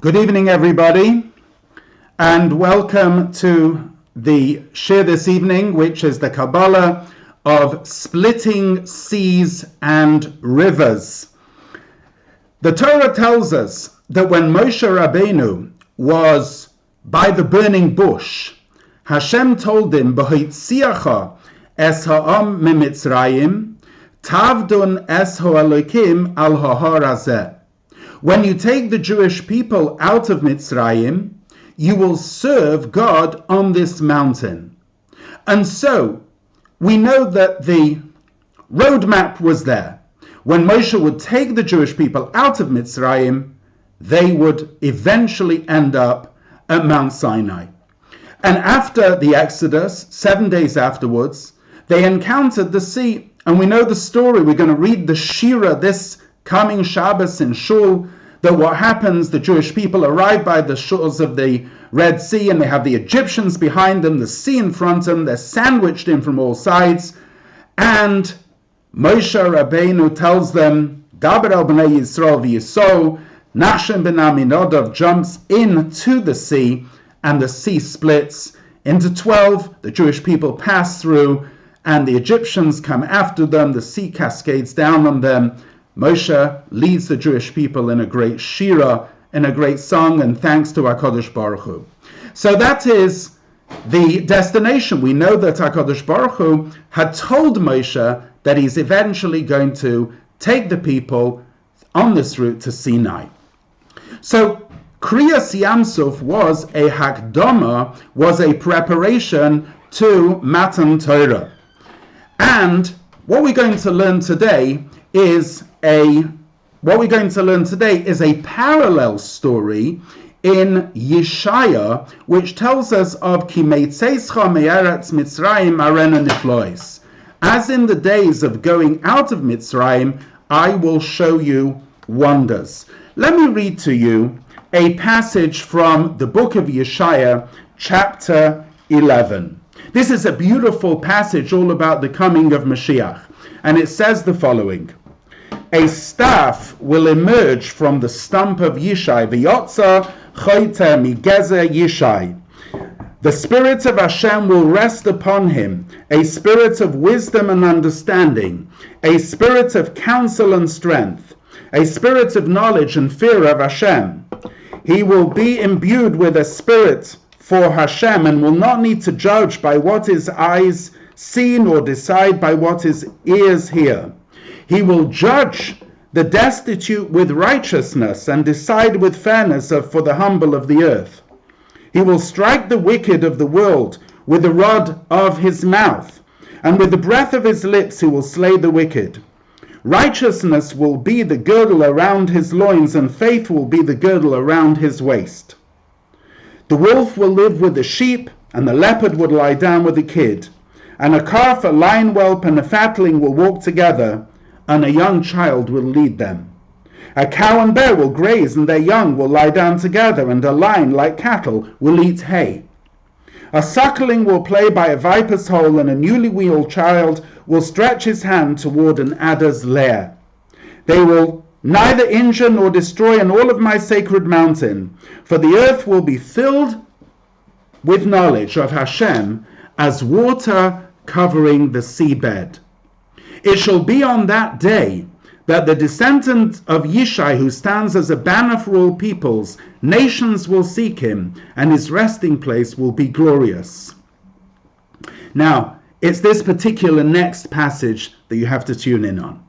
Good evening, everybody, and welcome to the shir this evening, which is the Kabbalah of splitting seas and rivers. The Torah tells us that when Moshe Rabbeinu was by the burning bush, Hashem told him, "B'hoitziacha es ha'am mimitzrayim, tavdun es ha'elokim al ha'har hazeh." When you take the Jewish people out of Mitzrayim, you will serve God on this mountain. And so, we know that the roadmap was there. When Moshe would take the Jewish people out of Mitzrayim, they would eventually end up at Mount Sinai. And after the Exodus, 7 days afterwards, they encountered the sea. And we know the story. We're going to read the Shira this coming Shabbos in Shul, that what happens, the Jewish people arrive by the shores of the Red Sea, and they have the Egyptians behind them, the sea in front of them, they're sandwiched in from all sides, and Moshe Rabbeinu tells them, Daber el b'nei Yisrael v'yisou, Nachshon ben Aminadab jumps into the sea, and the sea splits into 12, the Jewish people pass through, and the Egyptians come after them, the sea cascades down on them. Moshe leads the Jewish people in a great shira, in a great song, and thanks to HaKadosh Baruch Hu. So that is the destination. We know that HaKadosh Baruch Hu had told Moshe that he's eventually going to take the people on this route to Sinai. So Kriyas Yamsuf was a hakdama, was a preparation to Matan Torah. And what we're going to learn today is a parallel story in Yeshaya, which tells us of Ki meitzeischa me'eretz Mitzrayim arena niflois. As in the days of going out of Mitzrayim, I will show you wonders. Let me read to you a passage from the book of Yeshaya, chapter 11. This is a beautiful passage all about the coming of Mashiach. And it says the following: a staff will emerge from the stump of Yishai, v'yotza choyte migeze Yishai. The Spirit of Hashem will rest upon him, a spirit of wisdom and understanding, a spirit of counsel and strength, a spirit of knowledge and fear of Hashem. He will be imbued with a spirit for Hashem and will not need to judge by what his eyes see nor decide by what his ears hear. He will judge the destitute with righteousness and decide with fairness for the humble of the earth. He will strike the wicked of the world with the rod of his mouth, and with the breath of his lips he will slay the wicked. Righteousness will be the girdle around his loins, and faith will be the girdle around his waist. The wolf will live with the sheep, and the leopard will lie down with the kid. And a calf, a lion whelp, and a fatling will walk together, and a young child will lead them. A cow and bear will graze, and their young will lie down together, and a lion, like cattle, will eat hay. A suckling will play by a viper's hole, and a newly weaned child will stretch his hand toward an adder's lair. They will neither injure nor destroy in all of my sacred mountain, for the earth will be filled with knowledge of Hashem as water covering the seabed. It shall be on that day that the descendant of Yishai, who stands as a banner for all peoples, nations will seek him, and his resting place will be glorious. Now, it's this particular next passage that you have to tune in on.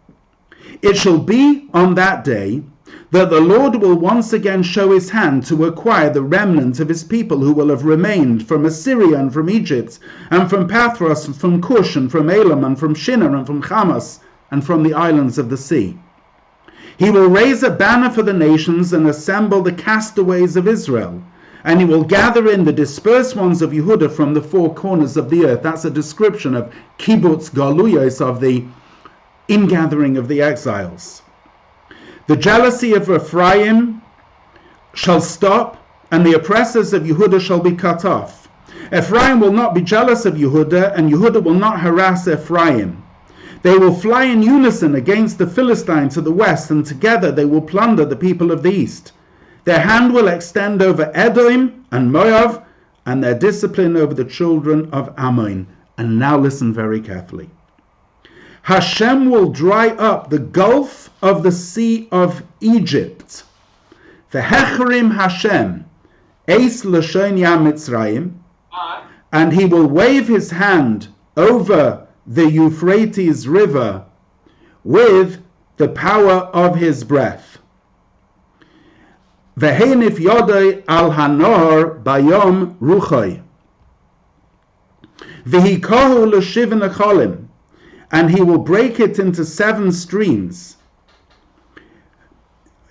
It shall be on that day that the Lord will once again show his hand to acquire the remnant of his people who will have remained from Assyria and from Egypt, and from Pathros, and from Cush, and from Elam, and from Shinar, and from Hamas, and from the islands of the sea. He will raise a banner for the nations and assemble the castaways of Israel, and he will gather in the dispersed ones of Yehudah from the four corners of the earth. That's a description of kibbutz galuyos, of the ingathering of the exiles. The jealousy of Ephraim shall stop, and the oppressors of Yehudah shall be cut off. Ephraim will not be jealous of Yehudah, and Yehudah will not harass Ephraim. They will fly in unison against the Philistine to the west, and together they will plunder the people of the east. Their hand will extend over Edom and Moab, and their discipline over the children of Ammon. And now listen very carefully. Hashem will dry up the gulf of the sea of Egypt. V'hechrim Hashem, eis l'shon yam Mitzrayim, and he will wave his hand over the Euphrates River with the power of his breath. V'henif yodai al hanor bayom ruchoi. V'hikohu l'shiven acholim, and he will break it into 7 streams.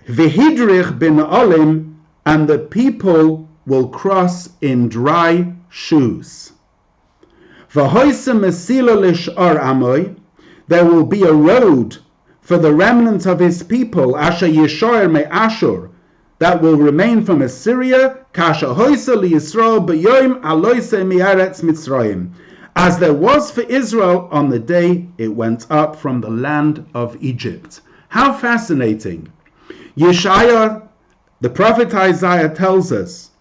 V'hidrich bin olim, and the people will cross in dry shoes. V'hoise mesila lish'ar amoy, there will be a road for the remnant of his people, asher yishor me Ashur, that will remain from Assyria, kasha hoise li Yisrael b'yoim aloise mi'eretz Mitzrayim, as there was for Israel on the day it went up from the land of Egypt. How fascinating. Yeshaya, the prophet Isaiah, tells us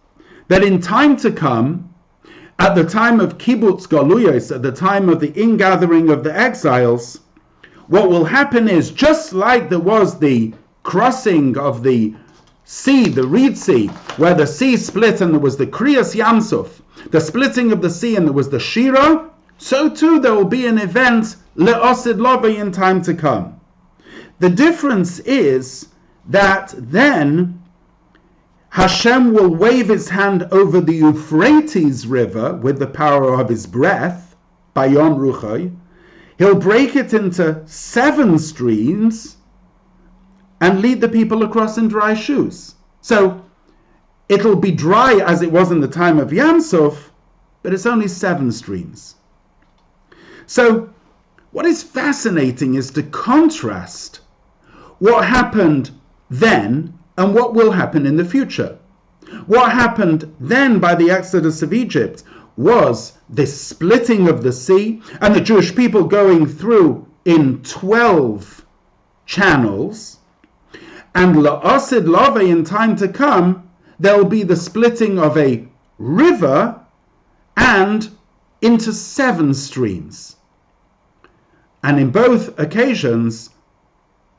that in time to come, at the time of kibbutz galuyos, at the time of the ingathering of the exiles, what will happen is, just like there was the crossing of the sea, the Reed Sea, where the sea split and there was the Kriyas Yamsuf, the splitting of the sea and there was the Shira, so too there will be an event, Le'osid Lovei, in time to come. The difference is that then Hashem will wave his hand over the Euphrates River with the power of his breath, Bayom Ruchai. He'll break it into 7 streams and lead the people across in dry shoes. So it'll be dry as it was in the time of Yamsuf, but it's only 7 streams. So what is fascinating is to contrast what happened then and what will happen in the future. What happened then by the Exodus of Egypt was this splitting of the sea and the Jewish people going through in 12 channels. And La'asid Lave, in time to come, there will be the splitting of a river and into 7 streams. And in both occasions,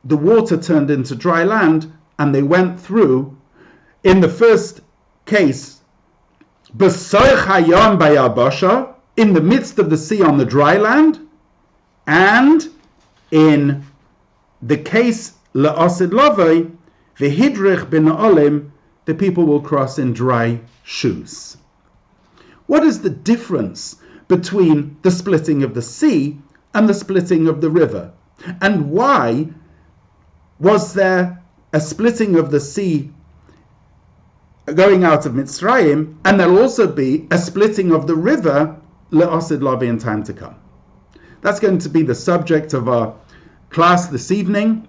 the water turned into dry land, and they went through, in the first case, B'soich hayam bayabasha, in the midst of the sea on the dry land, and in the case La'asid Lavai, v'hidrich bin olim, the people will cross in dry shoes. What is the difference between the splitting of the sea and the splitting of the river? And why was there a splitting of the sea going out of Mitzrayim, and there'll also be a splitting of the river, Le'osid Lavi, in time to come? That's going to be the subject of our class this evening,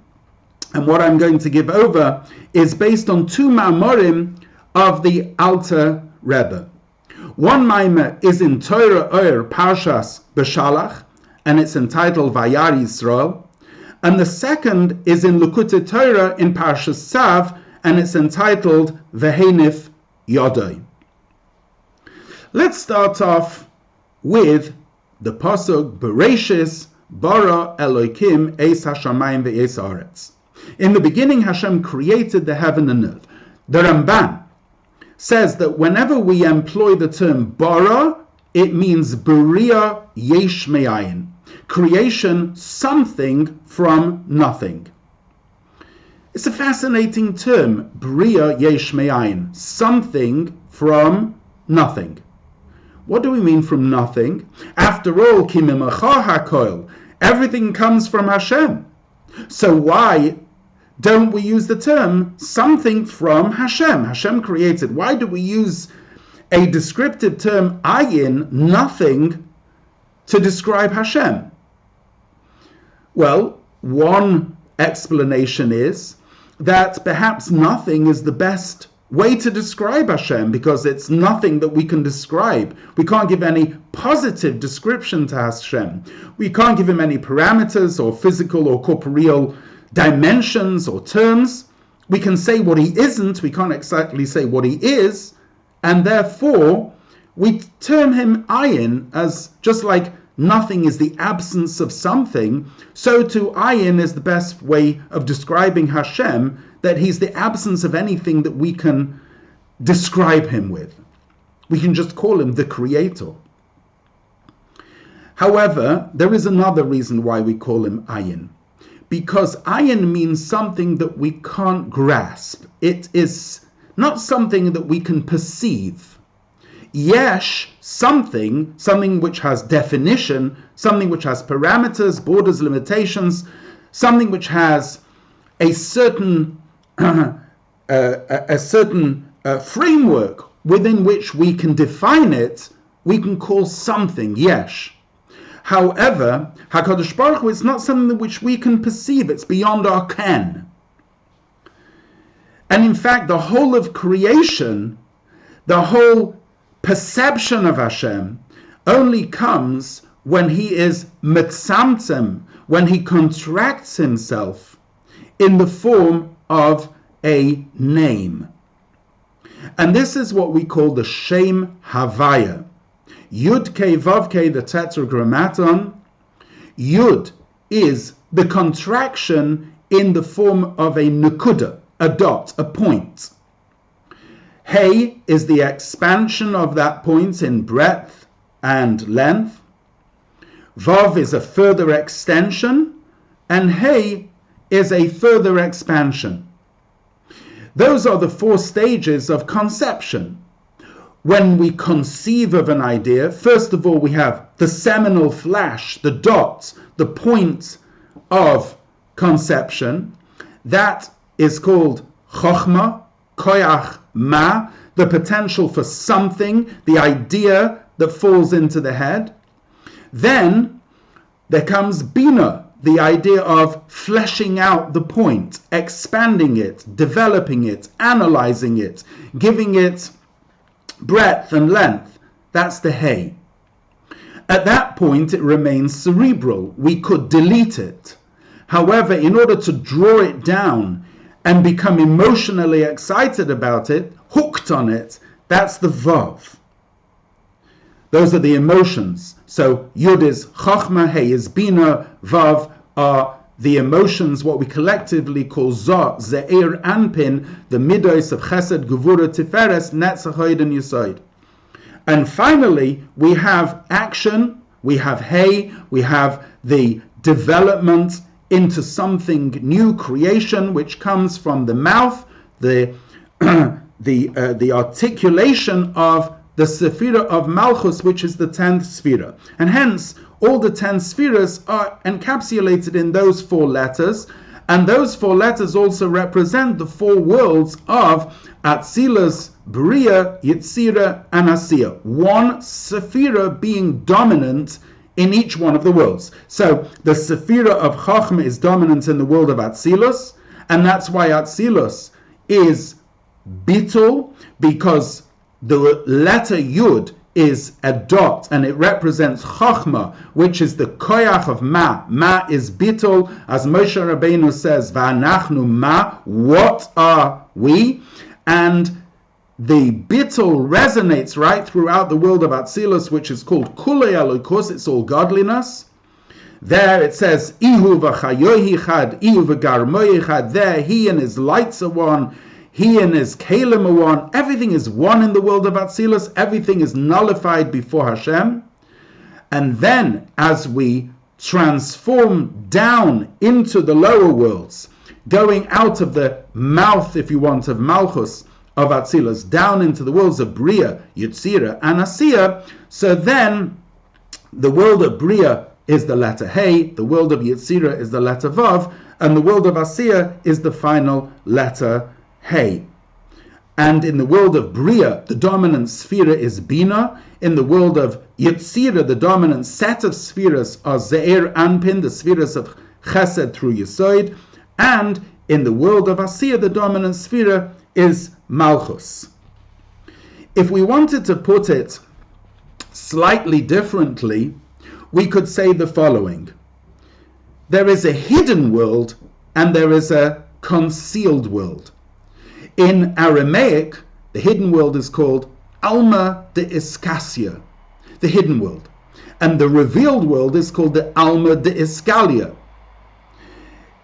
and what I'm going to give over is based on 2 Ma'amorim of the Alter Rebbe. One Ma'amor is in Torah Oyer Parshas B'Shalach, and it's entitled Vayar Yisrael, and the second is in Likutei Torah in Parshas Sav, and it's entitled Vehenif Yodai. Let's start off with the pasuk Bereshis bara Elokim eis hashamayim ve'eis haaretz. In the beginning, Hashem created the heaven and earth. The Ramban says that whenever we employ the term bara, it means beria yesh me'ayin, creation, something from nothing. It's a fascinating term, beria yesh me'ayin, something from nothing. What do we mean from nothing? After all, ki mimacha hakoil, everything comes from Hashem. So why don't we use the term something from Hashem? Hashem created. Why do we use a descriptive term, ayin, nothing, to describe Hashem? Well, one explanation is that perhaps nothing is the best way to describe Hashem, because it's nothing that we can describe. We can't give any positive description to Hashem. We can't give him any parameters or physical or corporeal dimensions or terms. We can say what he isn't, we can't exactly say what he is, and therefore we term him ayin, as just like nothing is the absence of something, so too ayin is the best way of describing Hashem, that he's the absence of anything that we can describe him with. We can just call him the creator. However, there is another reason why we call him ayin. Because ayin means something that we can't grasp. It is not something that we can perceive. Yesh, something which has definition, something which has parameters, borders, limitations, something which has a certain framework within which we can define it, we can call something yesh. However, HaKadosh Baruch Hu is not something which we can perceive. It's beyond our ken. And in fact, the whole of creation, the whole perception of Hashem, only comes when he is metzamtzem, when he contracts himself in the form of a name. And this is what we call the Shem Havaya. Yud Kei Vav Kei, the Tetragrammaton. Yud is the contraction in the form of a nukuda, a dot, a point. Hey is the expansion of that point in breadth and length. Vav is a further extension, and Hey is a further expansion. Those are the four stages of conception. When we conceive of an idea, first of all, we have the seminal flash, the dot, the point of conception. That is called chokhmah, koyach ma, the potential for something, the idea that falls into the head. Then there comes bina, the idea of fleshing out the point, expanding it, developing it, analyzing it, giving it breadth and length. That's the Hey. At that point, it remains cerebral. We could delete it. However, in order to draw it down and become emotionally excited about it, hooked on it, that's the Vav. Those are the emotions. So Yud is Chachma, Hey is Bina, Vav are the emotions, what we collectively call Zah, Ze'er, Anpin, the midos of Chesed, Gevura, Tiferes, Netzach, Hod, and Yesod. And finally, we have action, we have Hey, we have the development into something new, creation, which comes from the mouth, the articulation of the Sephira of Malchus, which is the 10th Sephira. And hence, all the 10 spheres are encapsulated in those 4 letters, and those 4 letters also represent the 4 worlds of Atzilus, Bria, Yetzira, and Asiya. One Sephira being dominant in each one of the worlds. So the Sephira of Chachma is dominant in the world of Atzilus, and that's why Atzilus is Bitul, because the letter Yud is a dot, and it represents Chachma, which is the koyach of Ma. Ma is Bitul, as Moshe Rabbeinu says, Va'anachnu Ma, what are we? And the Bitul resonates right throughout the world of Atzilus, which is called Kulei Elokus, it's all godliness. There it says, Ihu v'chayohi chad, Ihu v'garmoyi chad, there he and his lights are one, he and his Kalim are one. Everything is one in the world of Atzilus. Everything is nullified before Hashem. And then, as we transform down into the lower worlds, going out of the mouth, if you want, of Malchus, of Atzilus, down into the worlds of Bria, Yetzira, and Asiya, so then the world of Bria is the letter Hey, the world of Yetzira is the letter Vav, and the world of Asiya is the final letter Hey. And in the world of Bria, the dominant sphere is Bina. In the world of Yetzira, the dominant set of spheres are Ze'er, Anpin, the spheres of Chesed through Yesod. And in the world of Asiya, the dominant sphere is Malchus. If we wanted to put it slightly differently, we could say the following. There is a hidden world and there is a concealed world. In Aramaic, the hidden world is called Alma de Iskasia, the hidden world. And the revealed world is called the Alma de Iskalia.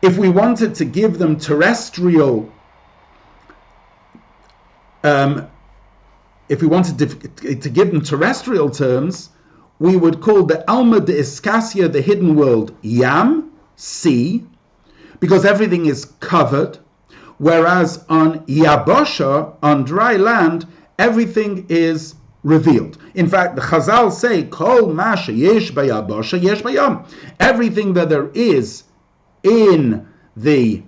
If we wanted to give them terrestrial, if we wanted to give them terrestrial terms, we would call the Alma de Iskasia, the hidden world, Yam, sea, because everything is covered, whereas on Yabosha, on dry land, everything is revealed. In fact, the Chazal say, Kol ma sheyesh bayabosha yesh bayam. Everything that there is in the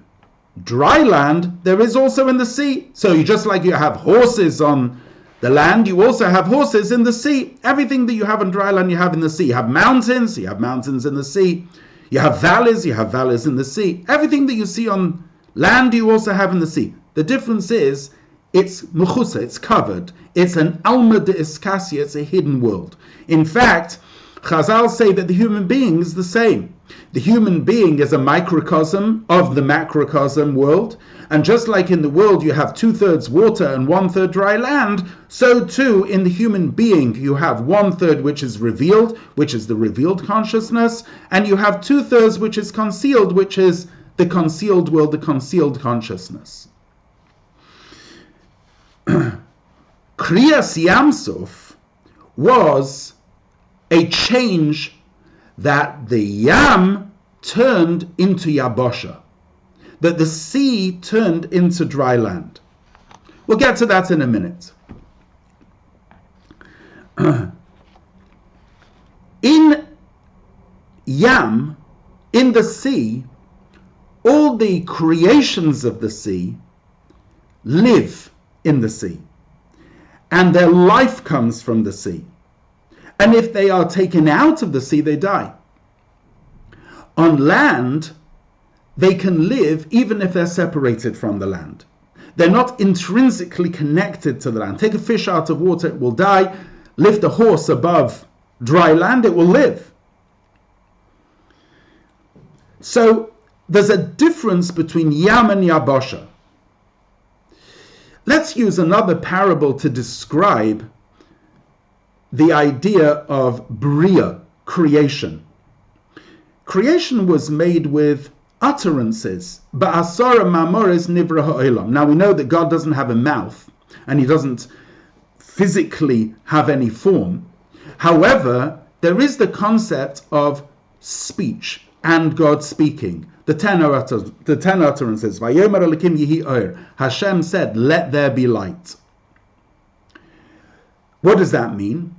dry land, there is also in the sea. So you just like you have horses on the land, you also have horses in the sea. Everything that you have on dry land, you have in the sea. You have mountains in the sea. You have valleys in the sea. Everything that you see on land, you also have in the sea. The difference is, it's mechusa, it's covered. It's an alma de iskasia, it's a hidden world. In fact, Chazal say that the human being is the same. The human being is a microcosm of the macrocosm world. And just like in the world you have 2/3 water and 1/3 dry land, so too in the human being you have 1/3 which is revealed, which is the revealed consciousness, and you have 2/3 which is concealed, which is the concealed world, the concealed consciousness. Kriyas Yamsuf was a change that the Yam turned into Yabosha, that the sea turned into dry land. We'll get to that in a minute. In Yam, in the sea, all the creations of the sea live in the sea, and their life comes from the sea. And if they are taken out of the sea, they die. On land, they can live even if they're separated from the land. They're not intrinsically connected to the land. Take a fish out of water, it will die. Lift a horse above dry land, it will live. So there's a difference between Yam and Yabosha. Let's use another parable to describe the idea of Bria, creation. Creation was made with utterances. Ba'asara ma'amoris nivra ha'olam. Now we know that God doesn't have a mouth, and he doesn't physically have any form. However, there is the concept of speech and God speaking. The 10 utterances. Vayomer Elokim yehi or. Hashem said, "Let there be light." What does that mean?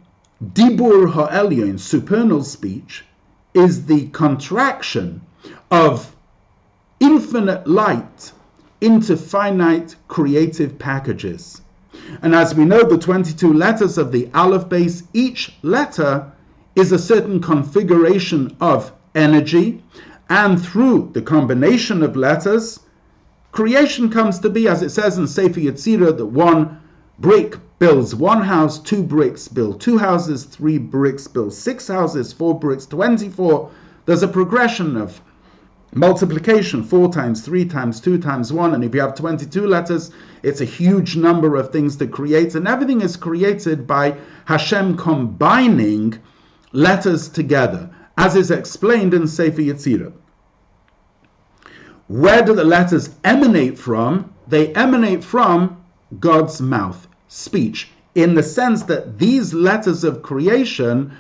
Dibur ha'elyon, supernal speech, is the contraction of infinite light into finite creative packages. And as we know, the 22 letters of the Aleph base, each letter is a certain configuration of energy, and through the combination of letters, creation comes to be, as it says in Sefer Yetzirah, that one brick builds one house, 2 bricks build 2 houses, 3 bricks build 6 houses, 4 bricks 24. There's a progression of multiplication, 4 times 3 times 2 times 1, and if you have 22 letters, it's a huge number of things to create, and everything is created by Hashem combining letters together, as is explained in Sefer Yetzirah. Where do the letters emanate from? They emanate from God's mouth, speech, in the sense that these letters of creation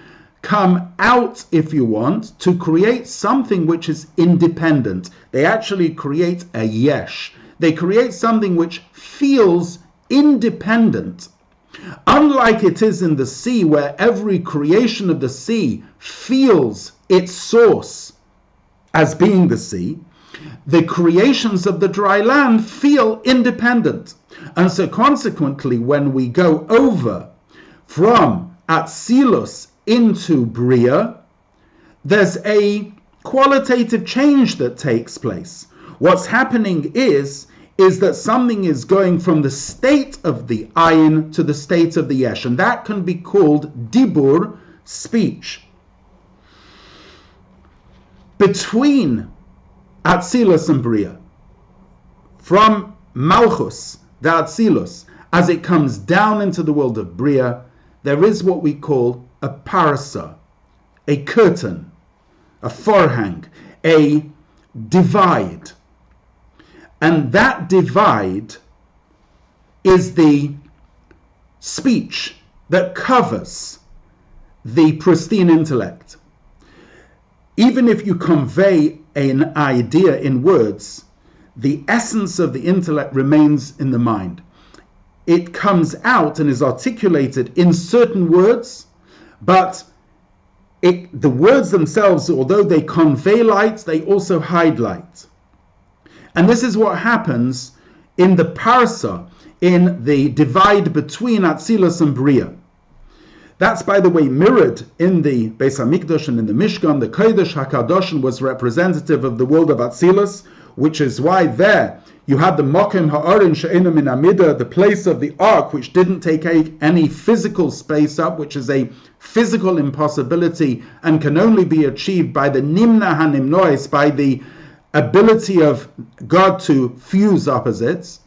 come out, if you want, to create something which is independent. They actually create a yesh. They create something which feels independent. Unlike it is in the sea, where every creation of the sea feels its source as being the sea, the creations of the dry land feel independent. And so consequently, when we go over from Atzilus into Bria, there's a qualitative change that takes place. What's happening is that something is going from the state of the ayin to the state of the yesh, and that can be called dibur, speech. Between Atzilus and Bria, from Malchus, the Atzilus, as it comes down into the world of Bria, there is what we call a parsa, a curtain, a forehang, a divide. And that divide is the speech that covers the pristine intellect. Even if you convey an idea in words, the essence of the intellect remains in the mind. It comes out and is articulated in certain words, but the words themselves, although they convey light, they also hide light. And this is what happens in the parsa, in the divide between Atzilus and Bria. That's, by the way, mirrored in the Beis HaMikdash and in the Mishkan. The Kodesh HaKadosh was representative of the world of Atzilus, which is why there you had the Mokim Ha'orin She'ena Min Amida, the place of the ark, which didn't take any physical space up, which is a physical impossibility and can only be achieved by the Nimna HaNimnois, by the ability of God to fuse opposites.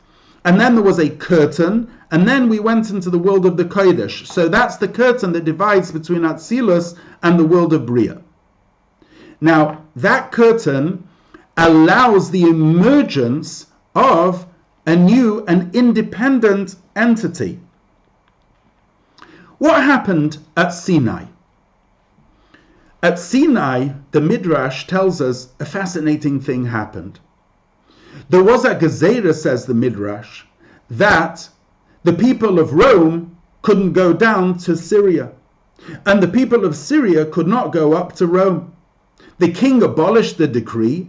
And then there was a curtain, and then we went into the world of the Kodesh. So that's the curtain that divides between Atzilus and the world of Bria. Now, that curtain allows the emergence of a new and independent entity. What happened at Sinai? At Sinai, the Midrash tells us a fascinating thing happened. There was a gezerah, says the Midrash, that the people of Rome couldn't go down to Syria, and the people of Syria could not go up to Rome. The king abolished the decree,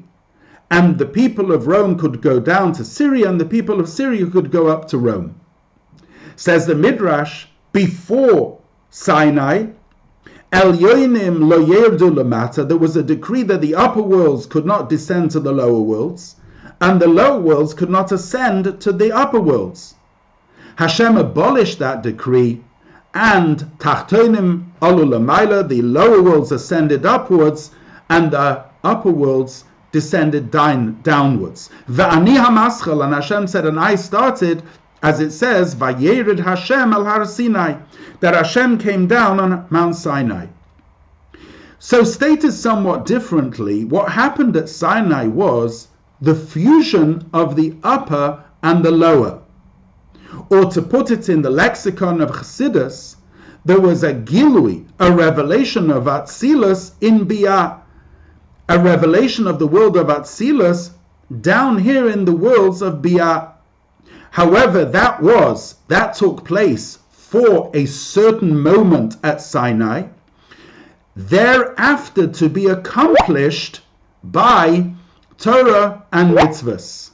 and the people of Rome could go down to Syria, and the people of Syria could go up to Rome. Says the Midrash, before Sinai, El Yoinim lo yerdu lamata, there was a decree that the upper worlds could not descend to the lower worlds, and the lower worlds could not ascend to the upper worlds. Hashem abolished that decree, and Tachtonim alu lamayla, the lower worlds ascended upwards, and the upper worlds descended downwards. Va'ani hamaschal, and Hashem said, and I started, as it says, Vayerid Hashem al Har Sinai, that Hashem came down on Mount Sinai. So stated somewhat differently, what happened at Sinai was the fusion of the upper and the lower. Or to put it in the lexicon of Chassidus, there was a gilui, a revelation of Atzilus in Bia, a revelation of the world of Atzilus down here in the worlds of Bia. However, that took place for a certain moment at Sinai, thereafter to be accomplished by Torah and mitzvahs.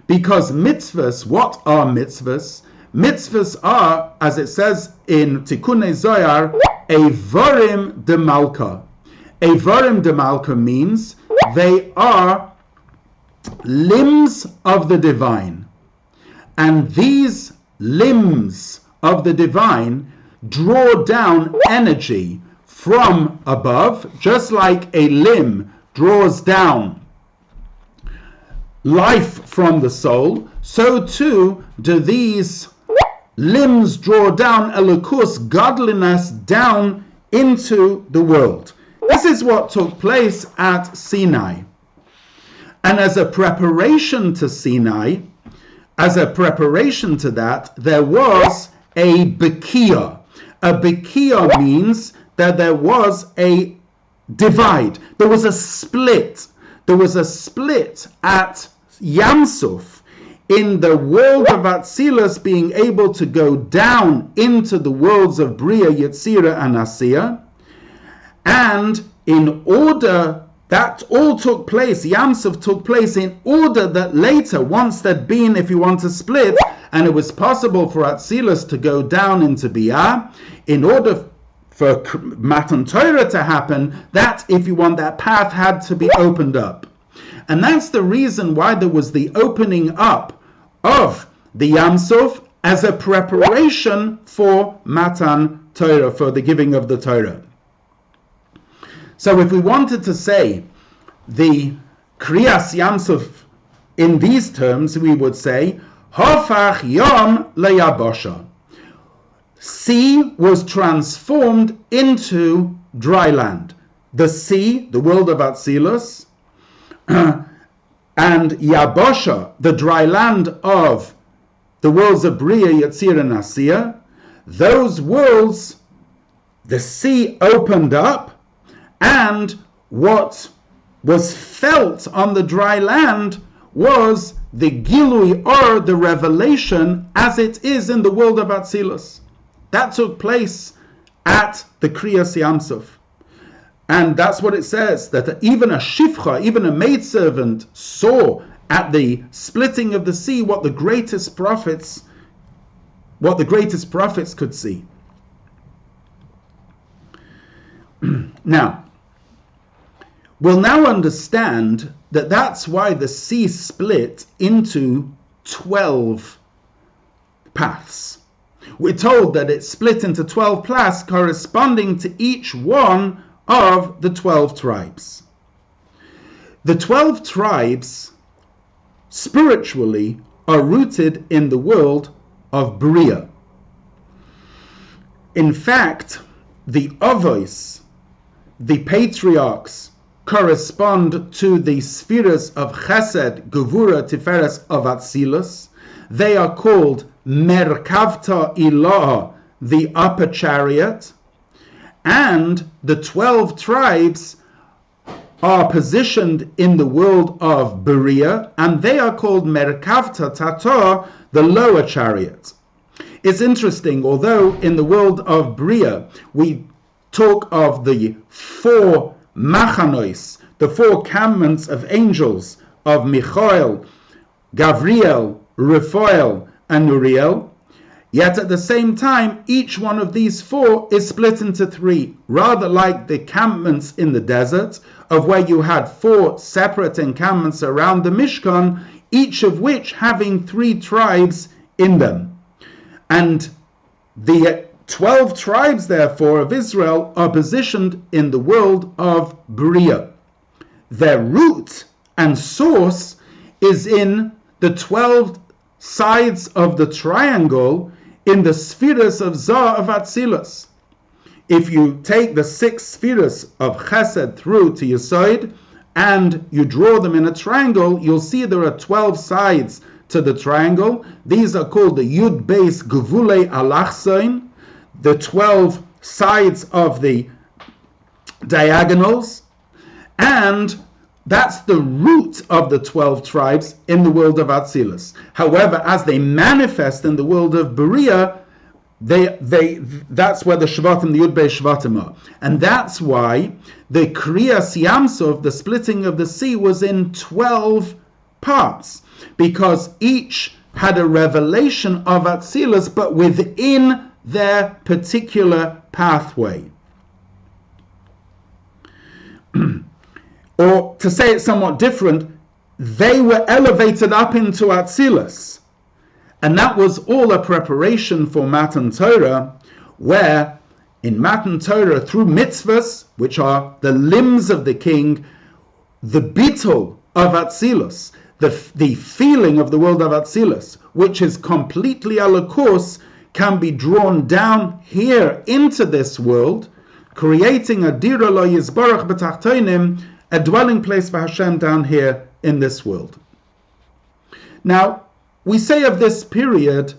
Because mitzvahs, what are mitzvahs? Mitzvahs are, as it says in Tikkunei Zohar, a vorim de malka. A vorim de malka means they are limbs of the divine. And these limbs of the divine draw down energy from above, just like a limb draws down life from the soul, so too do these limbs draw down elokus, godliness, down into the world. This is what took place at Sinai. And as a preparation to Sinai, as a preparation to that, there was a bekia. A bekia means that there was a divide. There was a split. There was a split at Yamsuf in the world of Atzilus being able to go down into the worlds of Bria, Yetzirah, and Asiya. And in order, that all took place, Yamsuf took place in order that later, once there'd been, if you want to split, and it was possible for Atzilus to go down into Bia, in order for Matan Torah to happen, that, if you want, that path had to be opened up. And that's the reason why there was the opening up of the Yamsuf as a preparation for Matan Torah, for the giving of the Torah. So if we wanted to say the Kriyas Yamsuf in these terms, we would say, Hafach Yom leyabosha. Sea was transformed into dry land. The sea, the world of Atzilus, and Yabosha, the dry land of the worlds of Bria, Yetzir, and Asiya, those worlds, the sea opened up, and what was felt on the dry land was the Gilui, or the revelation, as it is in the world of Atzilus. That took place at the Kriyas Yamsuf. And that's what it says, that even a shifcha, even a maidservant, saw at the splitting of the sea what the greatest prophets could see. Now, we'll now understand that that's why the sea split into 12 paths. We're told that it split into 12 paths corresponding to each one of the 12 tribes. The 12 tribes spiritually are rooted in the world of Bria. In fact, the Avos, the patriarchs, correspond to the spheres of Chesed, Gevura, Tiferes of Atzilus. They are called Merkavta Ilah, the upper chariot, and the 12 tribes are positioned in the world of Beria, and they are called Merkavta Tata, the lower chariot. It's interesting, although in the world of Bria we talk of the 4 Machanois, the 4 campments of angels of Michael, Gavriel, Raphael, and Uriel, yet at the same time each one of these 4 is split into 3, rather like the encampments in the desert, of where you had 4 separate encampments around the Mishkan, each of which having 3 tribes in them. And the 12 tribes, therefore, of Israel are positioned in the world of Bria. Their root and source is in the 12 sides of the triangle in the spheres of Zah of Atzilus. If you take the 6 spheres of Chesed through to Yesod and you draw them in a triangle, you'll see there are 12 sides to the triangle. These are called the Yud Beis Gevulei Alachsoin, the 12 sides of the diagonals, and that's the root of the 12 tribes in the world of Atzilus. However, as they manifest in the world of Beria, that's where the Shvatim, the Yud Beis Shvatim are. And that's why the Kriyas Yamsov, the splitting of the sea, was in 12 parts, because each had a revelation of Atzilus, but within their particular pathway. Or to say it somewhat different, they were elevated up into Atzilus. And that was all a preparation for Matan Torah, where in Matan Torah, through mitzvahs, which are the limbs of the king, the bittul of Atzilus, the feeling of the world of Atzilus, which is completely alakos, can be drawn down here into this world, creating a dira lo yizbarach b'tachtonim, a dwelling place for Hashem down here in this world. Now, we say of this period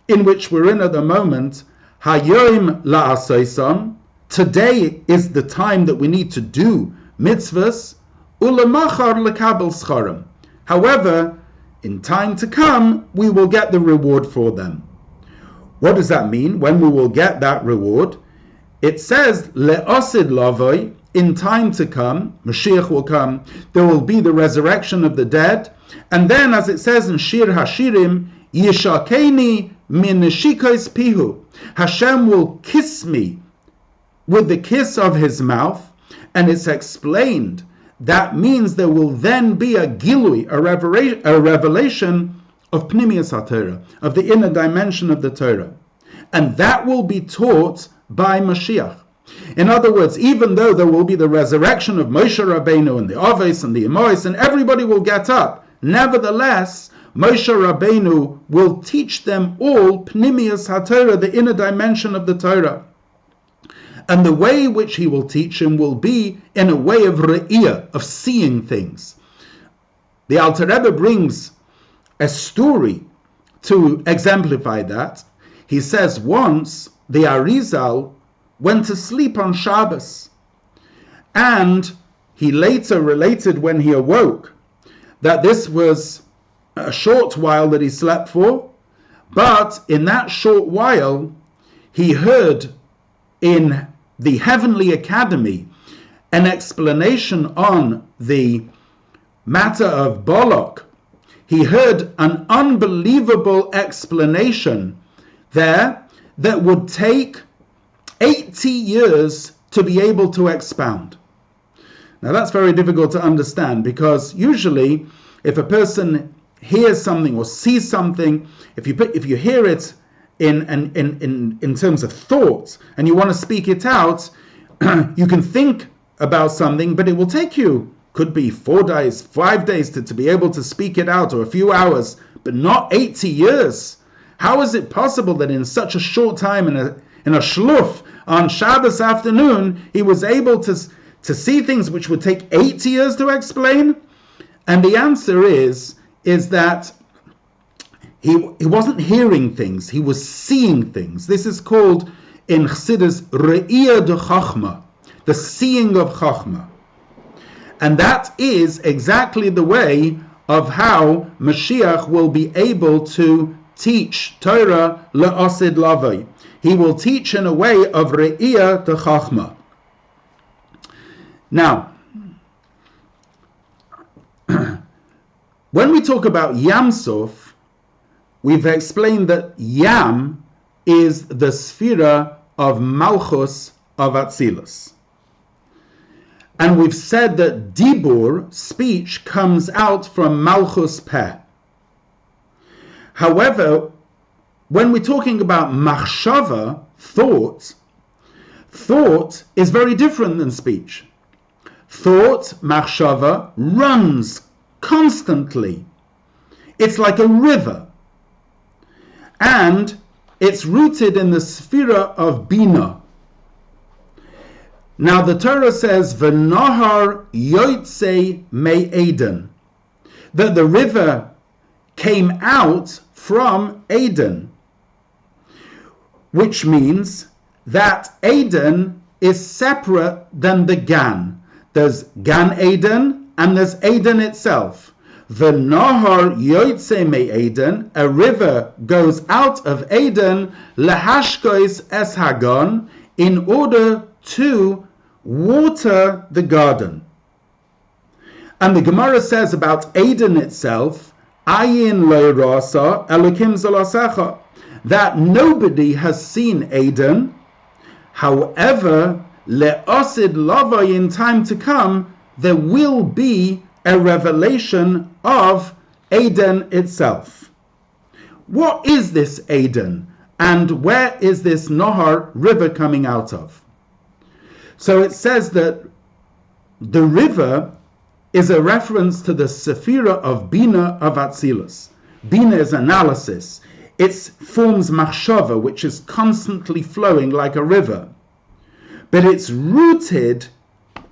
in which we're in at the moment, Hayoim la'asoisam, today is the time that we need to do mitzvahs, ulamachar lekabel scharim. However, in time to come, we will get the reward for them. What does that mean, when we will get that reward? It says, le'osid lavoi, in time to come, Mashiach will come, there will be the resurrection of the dead, and then, as it says in Shir Hashirim, Yishakeni min neshikos pihu, Hashem will kiss me with the kiss of his mouth, and it's explained that means there will then be a gilui, a revelation of Pnimius HaTorah, of the inner dimension of the Torah, and that will be taught by Mashiach. In other words, even though there will be the resurrection of Moshe Rabbeinu and the Avos and the Amos, and everybody will get up, nevertheless, Moshe Rabbeinu will teach them all Pnimius HaTorah, the inner dimension of the Torah. And the way in which he will teach him will be in a way of re'iyah, of seeing things. The Alter Rebbe brings a story to exemplify that. He says once the Arizal went to sleep on Shabbos, and he later related when he awoke that this was a short while that he slept for, but in that short while he heard in the Heavenly Academy an explanation on the matter of Bolok. He heard an unbelievable explanation there that would take 80 years to be able to expound. Now that's very difficult to understand, because usually if a person hears something or sees something, if you hear it in terms of thought and you want to speak it out, you can think about something, but it will take you, could be 4 days, 5 days to be able to speak it out, or a few hours, but not 80 years. How is it possible that in such a short time, in a shluf on Shabbos afternoon, he was able to see things which would take 80 years to explain? And the answer is that he wasn't hearing things, he was seeing things. This is called in Chassidus Re'iyah de Chachma, the seeing of Chachma. And that is exactly the way of how Mashiach will be able to teach Torah le'osid lavai. He will teach in a way of Re'iyah de Chachma. Now, when we talk about Yam Suf, we've explained that Yam is the Sphira of Malchus of Atzilus. And we've said that Dibur, speech, comes out from Malchus Peh. However, when we're talking about Machshava, thought is very different than speech. Thought, Machshava, runs constantly. It's like a river. And it's rooted in the Sphira of Bina. Now the Torah says, V'nahar yotzei me'Eden, that the river came out from Eden, which means that Eden is separate than the Gan. There's Gan Eden and there's Eden itself. V'nahar yotzei me'Eden, a river goes out of Eden, lahashkois es hagon, in order to water the garden. And the Gemara says about Eden itself, Ayin lo rasa elokim zolasecha, that nobody has seen Eden. However, le'osid lavai, in time to come, there will be a revelation of Eden itself. What is this Eden? And where is this Nahar river coming out of? So it says that the river is a reference to the Sephira of Bina of Atzilus. Bina is analysis. It forms Machshava, which is constantly flowing like a river. But it's rooted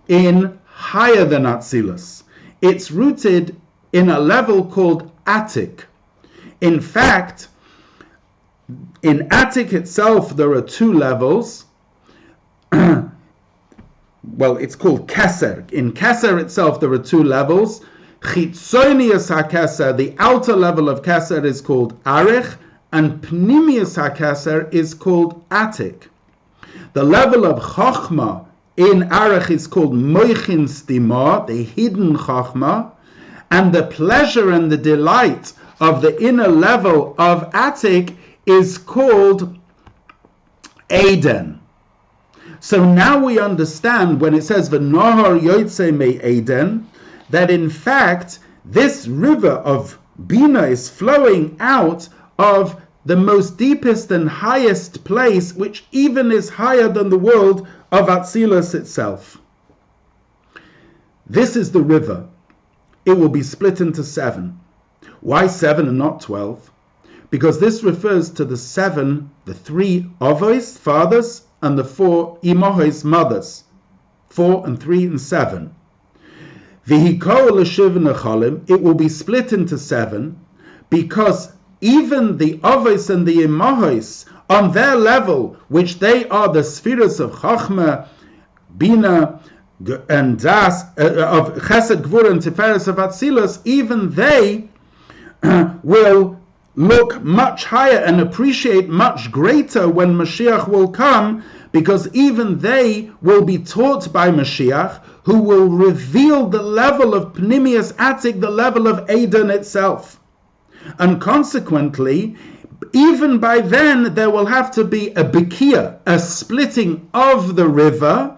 in higher than Atzilus. It's rooted in a level called Atik. In fact, in Atik itself, there are 2 levels. Well, it's called Keser. In Keser itself, there are 2 levels. Chitzonius HaKeser, the outer level of Keser, is called Arich, and Pnimius HaKeser is called Atik. The level of Chochma in Arich is called Moichin Stima, the hidden Chochma, and the pleasure and the delight of the inner level of Atik is called Eden. So now we understand when it says V'nohar yotzei me'Eden, that in fact this river of Bina is flowing out of the most deepest and highest place, which even is higher than the world of Atzilus itself. This is the river. It will be split into 7. Why 7 and not 12? Because this refers to the 7, the 3 Avos, fathers, and the 4 Imohos, mothers. 4 and 3 and 7. V'hikol l'shiv nechalim, it will be split into 7, because even the Avos and the Imohos, on their level, which they are the spheres of Chachma, Bina, and Das, of Chesed, Gvura, and Tiferes of Atzilus, even they will look much higher and appreciate much greater when Mashiach will come, because even they will be taught by Mashiach, who will reveal the level of Pnimius Atik, the level of Eden itself. And consequently, even by then, there will have to be a Bikia, a splitting of the river,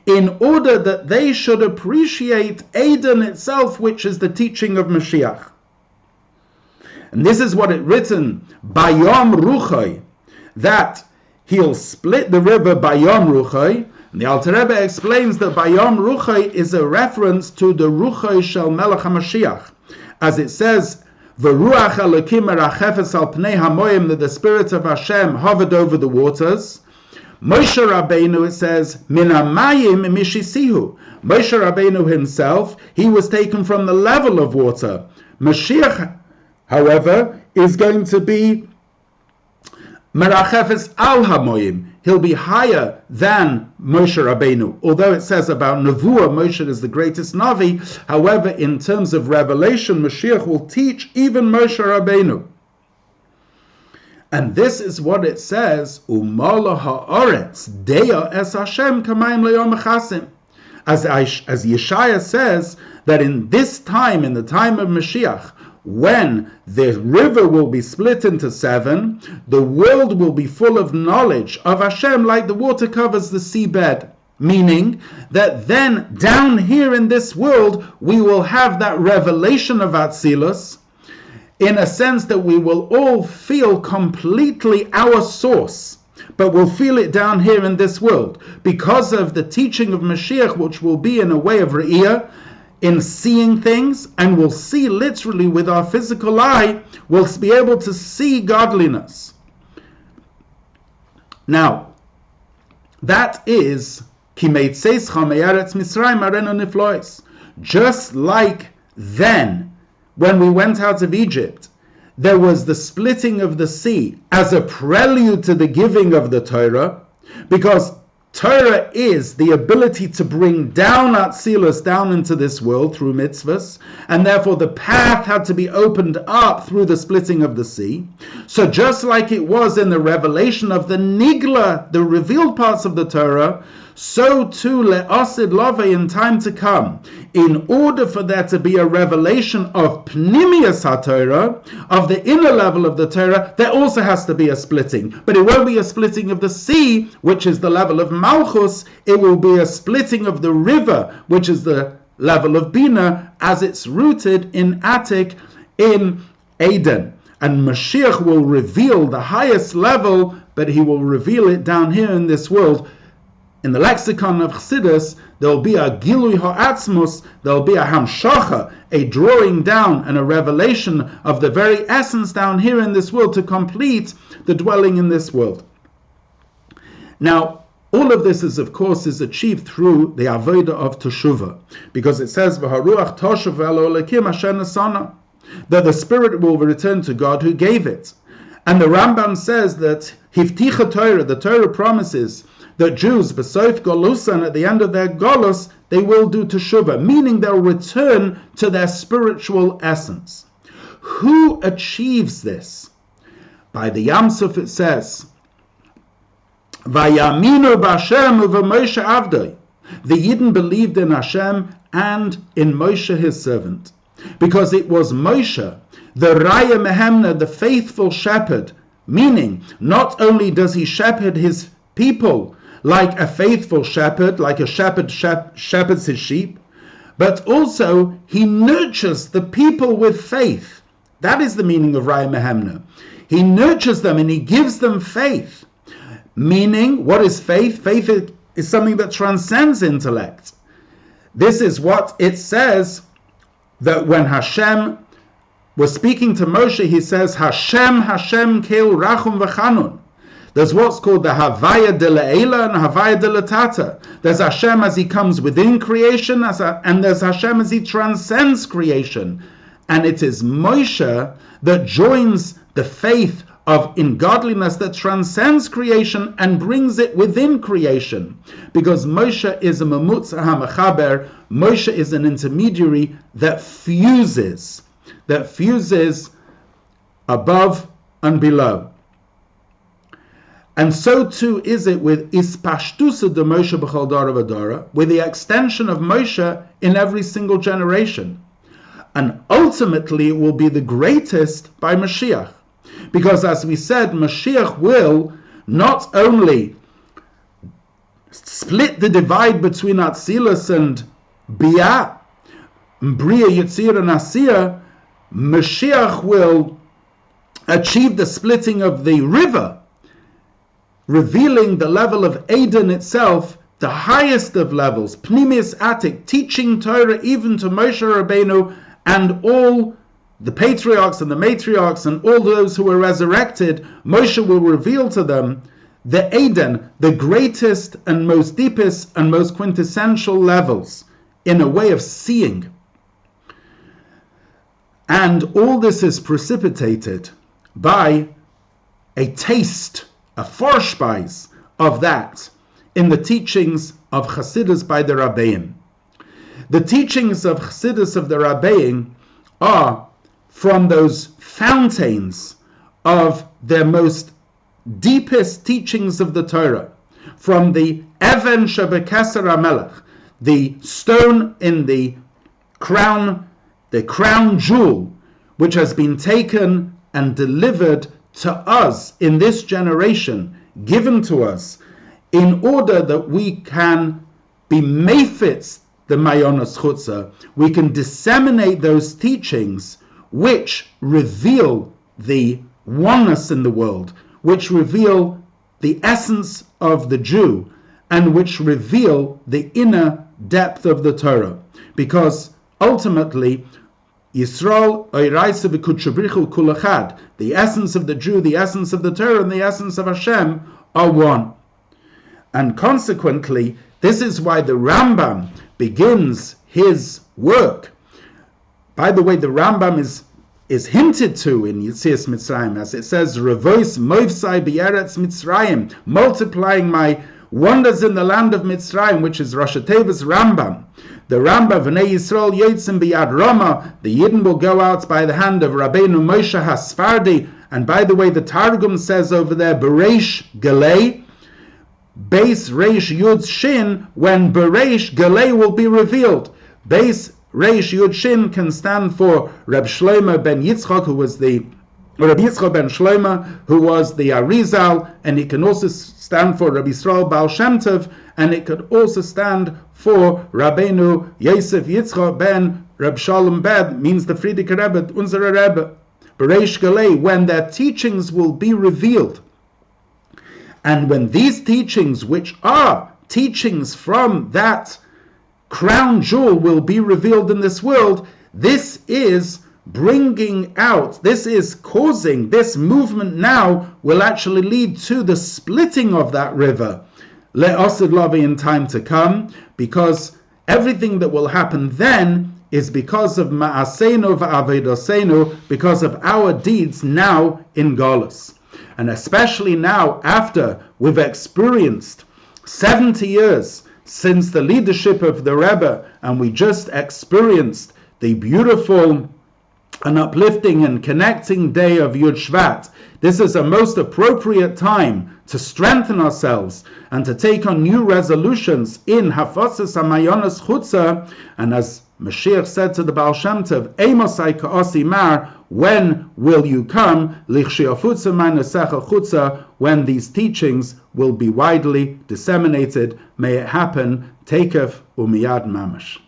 in order that they should appreciate Eden itself, which is the teaching of Mashiach. And this is what it written, Bayom Ruchai, that he'll split the river Bayom Ruchai. And the Alter Rebbe explains that Bayom Ruchai is a reference to the Ruchai Shel Melech HaMashiach. As it says, V'ruach Elokim merachefes al pnei hamoyim, that the Spirit of Hashem hovered over the waters. Moshe Rabbeinu, it says, Min hamayim mishisihu. Moshe Rabbeinu himself, he was taken from the level of water. Mashiach, however, is going to be merachefes al hamoyim. He'll be higher than Moshe Rabbeinu. Although it says about Nevuah, Moshe is the greatest Navi, however, in terms of revelation, Mashiach will teach even Moshe Rabbeinu. And this is what it says, Umala ha'aretz deya es Hashem kamayim le'yom echasim. As Yeshaya says, that in this time, in the time of Mashiach, when the river will be split into 7, the world will be full of knowledge of Hashem like the water covers the seabed. Meaning that then down here in this world, we will have that revelation of Atzilus, in a sense that we will all feel completely our source, but we'll feel it down here in this world because of the teaching of Mashiach, which will be in a way of Re'iyah, in seeing things, and we'll see literally with our physical eye, we'll be able to see godliness. Now, that is just like then, when we went out of Egypt, there was the splitting of the sea as a prelude to the giving of the Torah, because Torah is the ability to bring down Atzilus down into this world through mitzvahs, and therefore the path had to be opened up through the splitting of the sea. So just like it was in the revelation of the Nigla, the revealed parts of the Torah, so too le'asid love in time to come. In order for there to be a revelation of Pnimius HaTorah, of the inner level of the Torah, there also has to be a splitting. But it won't be a splitting of the sea, which is the level of Malchus. It will be a splitting of the river, which is the level of Bina, as it's rooted in Atik, in Eden. And Mashiach will reveal the highest level, but he will reveal it down here in this world. In the lexicon of Chassidus, there will be a Gilui Ha'atzmus, there will be a Hamshacha, a drawing down and a revelation of the very essence down here in this world to complete the dwelling in this world. Now, all of this is, of course, is achieved through the Avodah of Teshuvah, because it says, V'haruach toshuv v'elo elekim asher nasana, that the spirit will return to God who gave it. And the Rambam says that Hifticha Torah, the Torah promises, that Jews, B'soif Golusan, at the end of their Golus, they will do Teshuvah, meaning they'll return to their spiritual essence. Who achieves this? By the Yam Suf it says, Vayaminu b'Hashem u'v'Moshe avdoi. The Yidden believed in Hashem and in Moshe his servant. Because it was Moshe, the Raya Mehemna, the faithful shepherd, meaning not only does he shepherd his people like a faithful shepherd, like a shepherd shepherds his sheep, but also he nurtures the people with faith. That is the meaning of Raya Mehemna. He nurtures them and he gives them faith. Meaning, what is faith? Faith is something that transcends intellect. This is what it says, that when was speaking to Moshe, he says, Hashem, Hashem, Keil, Rachum, V'chanun. There's what's called the Havaya de Le'ela and Havaya de Latata. There's Hashem as he comes within creation, and there's Hashem as he transcends creation. And it is Moshe that joins the faith in godliness that transcends creation and brings it within creation. Because Moshe is a Mamutza HaMechaber, Moshe is an intermediary that fuses above and below. And so too is it with Ispashtusa de Moshe b'chol dara v'dara, with the extension of Moshe in every single generation. And ultimately it will be the greatest by Mashiach. Because as we said, Mashiach will not only split the divide between Atzilus and Biyah, Bria, Yitzir and Asiyah, Mashiach will achieve the splitting of the river, revealing the level of Eden itself, the highest of levels, Pnimius Atik, teaching Torah even to Moshe Rabbeinu and all the patriarchs and the matriarchs and all those who were resurrected. Moshe will reveal to them the Eden, the greatest and most deepest and most quintessential levels, in a way of seeing. And all this is precipitated by a taste, a Vorspeise of that in the teachings of Chassidus by the Rabbeim. The teachings of Chassidus of the Rabbeim are from those fountains of their most deepest teachings of the Torah, from the Even Shebekeser HaMelech, the stone in the crown jewel, which has been taken and delivered to us in this generation, given to us, in order that we can be meifitz the Mayonos Chutza, we can disseminate those teachings which reveal the oneness in the world, which reveal the essence of the Jew, and which reveal the inner depth of the Torah. Because ultimately, Yisrael, Oiraisa v'kutshabrichu kulachad, the essence of the Jew, the essence of the Torah, and the essence of Hashem are one. And consequently, this is why the Rambam begins his work. By the way, the Rambam is hinted to in Yetzias Mitzrayim, as it says, Revois moivsai b'eretz Mitzrayim, multiplying my wonders in the land of Mitzrayim, which is Rosh Hashanah's Rambam. The Rambam, V'nei Yisrael yotzim b'yad Roma, the Yidden will go out by the hand of Rabbeinu Moshe HaSfardi. And by the way, the Targum says over there, Bereish Galei, Beis Reish Yud Shin, when Bereish Galei will be revealed. Beis Reish Yud Shin can stand for Reb Shlomo ben Yitzchak, who was the Rabbi Yitzchak ben Shlomo, who was the Arizal, and it can also stand for Rabbi Yisrael Baal Shem Tov, and it could also stand for Rabbeinu Yosef Yitzchak ben Reb Shalom Ben, means the Frierdiker Rebbe, Unser Rebbe, Bereish Galei, when their teachings will be revealed. And when these teachings, which are teachings from that crown jewel, will be revealed in this world, this is bringing out, this is causing, this movement now will actually lead to the splitting of that river, Le'osid Lavi, in time to come, because everything that will happen then is because of Ma'asenu v'Avedosenu, because of our deeds now in Golus. And especially now, after we've experienced 70 years since the leadership of the Rebbe, and we just experienced the beautiful and uplifting and connecting day of Yud Shvat, this is a most appropriate time to strengthen ourselves and to take on new resolutions in Hafosas HaMayonos Chutza. And as Mashiach said to the Baal Shem Tov, Eimosai ka'osi mar, when will you come? Lichshiafutza ma'nesecha chutza, when these teachings will be widely disseminated. May it happen, Takef umiyad mamash.